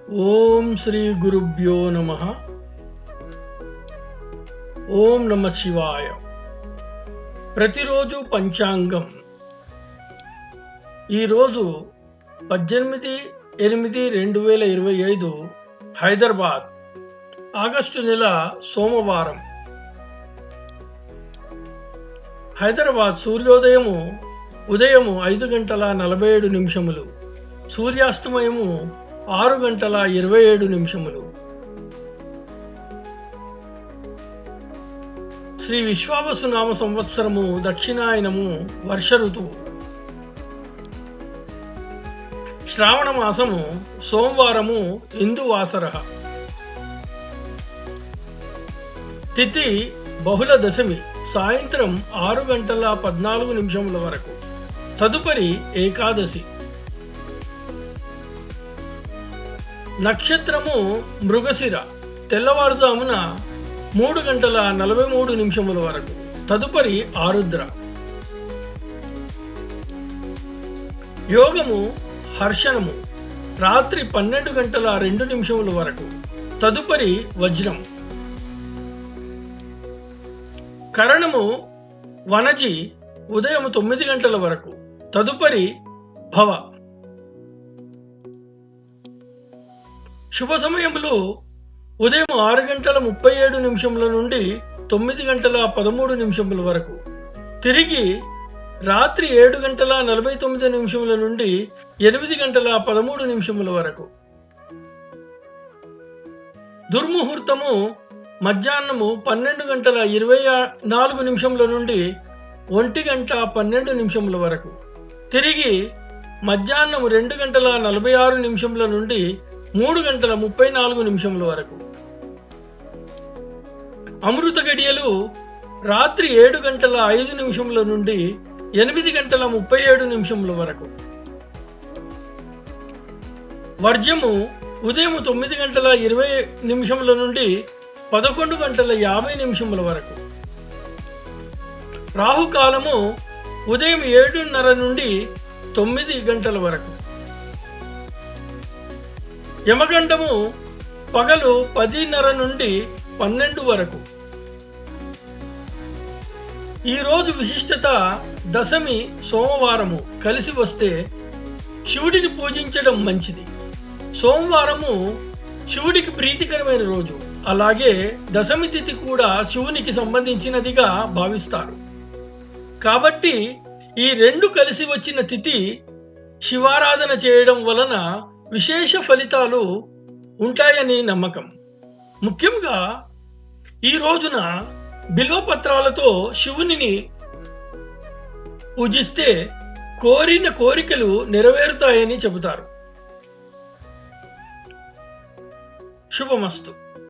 ఓం శ్రీ గురుభ్యో నమః. ఓం నమ శివాయ. ప్రతిరోజు పంచాంగం. ఈరోజు 18/8/2025 హైదరాబాద్, ఆగస్టు నెల, సోమవారం. హైదరాబాద్ సూర్యోదయము ఉదయము 5:47, సూర్యాస్తమయము 6:27. శ్రీ విశ్వావసునామ సంవత్సరము, దక్షిణాయనము, వర్ష ఋతువు. శ్రావణ మాసము, సోమవారము, ఇందువాసర. తిథి బహుళ దశమి, సాయంత్రం 6:14 వరకు. తదుపరి ఏకాదశి. నక్షత్రము మృగశిర, తెల్లవారుజామున 3:43 వరకు. తదుపరి ఆరుద్ర. యోగము హర్షణము, రాత్రి 12:02 వరకు. తదుపరి వజ్రం. కరణము వనజి, ఉదయం 9 వరకు. తదుపరి భవ. శుభ సమయములు ఉదయం 6:37 నుండి 9:13 వరకు. తిరిగి రాత్రి 7:49 నుండి 8:13 వరకు. దుర్ముహూర్తము మధ్యాహ్నము 12:24 నుండి 1:12 వరకు. తిరిగి మధ్యాహ్నం 2:46 నుండి 3:34 వరకు. అమృత గడియలు రాత్రి 7:05 నుండి 8:37 వరకు. వర్జ్యము ఉదయం 9:20 నుండి 11:50 వరకు. రాహుకాలము ఉదయం 7:30 నుండి 9 వరకు. యమగండము పగలు 10:30 నుండి 12 వరకు. ఈరోజు విశిష్టత దశమి, సోమవారము కలిసి వస్తే శివుడిని పూజించడం మంచిది. సోమవారము శివుడికి ప్రీతికరమైన రోజు. అలాగే దశమి తిథి కూడా శివునికి సంబంధించినదిగా భావిస్తారు. కాబట్టి ఈ రెండు కలిసి వచ్చిన తిథి శివారాధన చేయడం వలన విశేష ఫలితాలు ఉంటాయని నమ్మకం. ముఖ్యంగా ఈ రోజున బిల్వపత్రాలతో శివునిని పూజిస్తే కోరిన కోరికలు నెరవేరుతాయని చెబుతారు. శుభమస్తు.